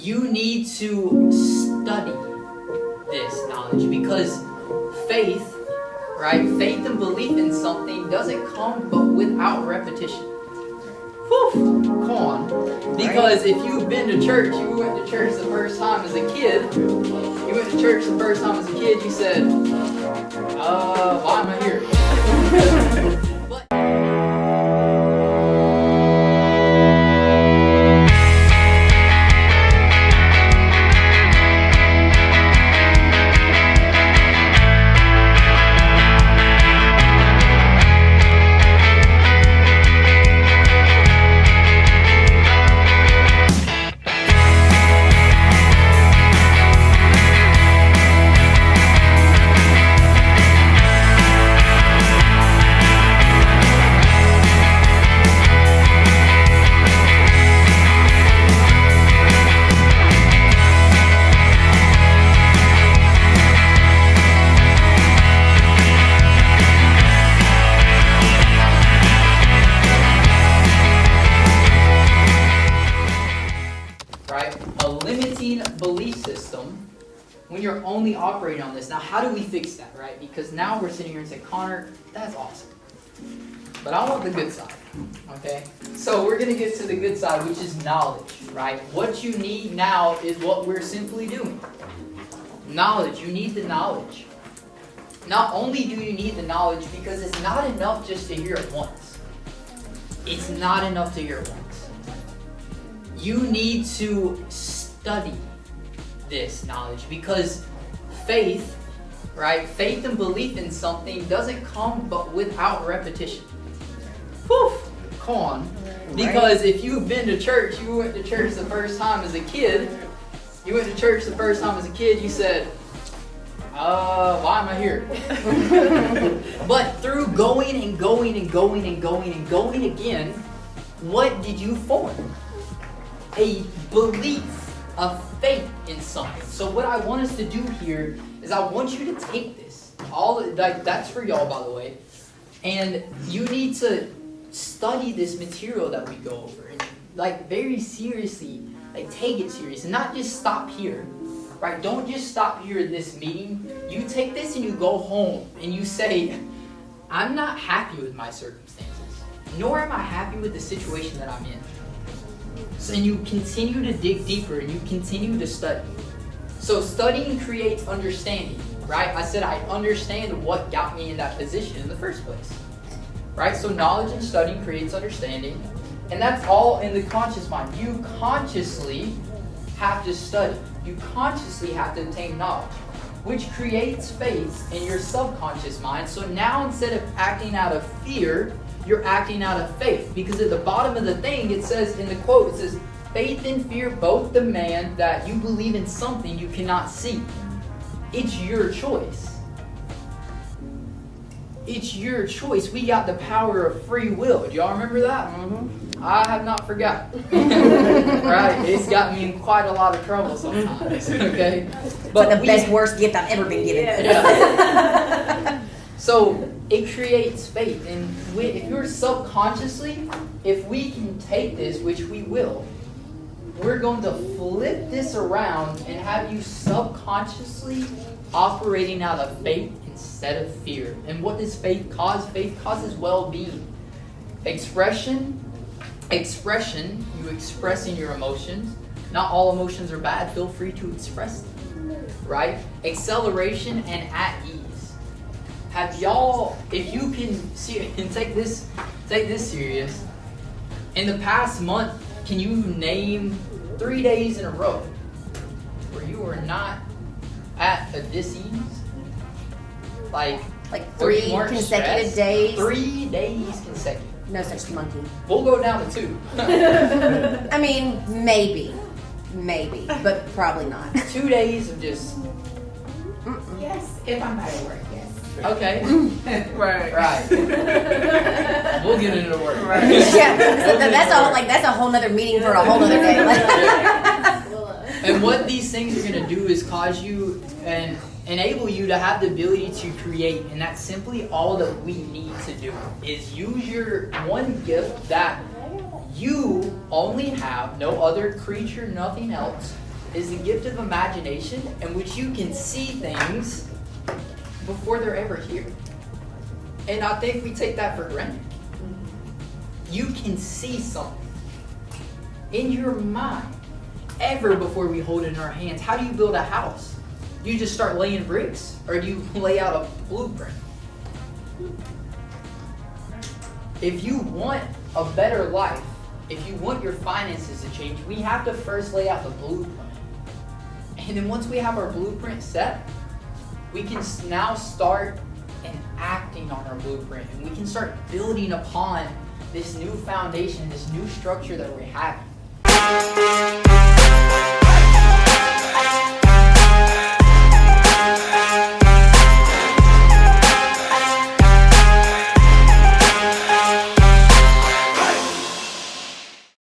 you need to study this knowledge because faith, right? Faith and belief in something doesn't come but without repetition. Whew, come on. Because if you've been to church, you went to church the first time as a kid, you said, why am I here? But belief system when you're only operating on this. Now, how do we fix that, right? Because now we're sitting here and saying, Connor, that's awesome. But I want the good side, okay? So we're going to get to the good side, which is knowledge, right? What you need now is what we're simply doing. Knowledge. You need the knowledge. Not only do you need the knowledge because it's not enough just to hear it once. It's not enough to hear it once. You need to study this knowledge because faith, right? Faith and belief in something doesn't come but without repetition. Whew, come on. Because if you've been to church, you went to church the first time as a kid, you said, why am I here? But through going again, what did you form? A belief, a faith in something. So what I want us to do here is I want you to take this, that's for y'all, by the way, and you need to study this material that we go over and very seriously, take it serious and not just stop here, right? Don't just stop here in this meeting. You take this and you go home and you say, I'm not happy with my circumstances, nor am I happy with the situation that I'm in. So, and you continue to dig deeper and you continue to study. So studying creates understanding, right? I said I understand what got me in that position in the first place, right? So knowledge and studying creates understanding, and that's all in the conscious mind. You consciously have to study. You consciously have to obtain knowledge, which creates faith in your subconscious mind. So now instead of acting out of fear, you're acting out of faith, because at the bottom of the thing, it says in the quote, it says, faith and fear both demand that you believe in something you cannot see. It's your choice. It's your choice. We got the power of free will. Do y'all remember that? Mm-hmm. I have not forgotten. Right? It's got me in quite a lot of trouble sometimes. Okay? But the worst gift I've ever been given. Yeah. So it creates faith, and if you're subconsciously, if we can take this, which we will, we're going to flip this around and have you subconsciously operating out of faith instead of fear. And what does faith cause? Faith causes well-being. Expression, you expressing your emotions. Not all emotions are bad. Feel free to express them, right? Acceleration and at ease. Have y'all, if you can see and take this serious, in the past month, can you name 3 days in a row where you were not at a dis-ease? Like 3 consecutive stressed? days? 3 days consecutive. No such monkey. We'll go down to 2. I mean, maybe, but probably not. 2 days of just... Yes, if I'm at work, yes. Okay. Right. We'll get into work. Right. Yeah, so that's a whole nother meeting for a whole nother day. And what these things are going to do is cause you and enable you to have the ability to create, and that's simply all that we need to do is use your one gift that you only have, no other creature, nothing else, is the gift of imagination in which you can see things before they're ever here. And I think we take that for granted. You can see something in your mind ever before we hold it in our hands. How do you build a house? Do you just start laying bricks, or do you lay out a blueprint? If you want a better life, if you want your finances to change, we have to first lay out the blueprint. And then once we have our blueprint set, we can now start acting on our blueprint, and we can start building upon this new foundation, this new structure that we're having.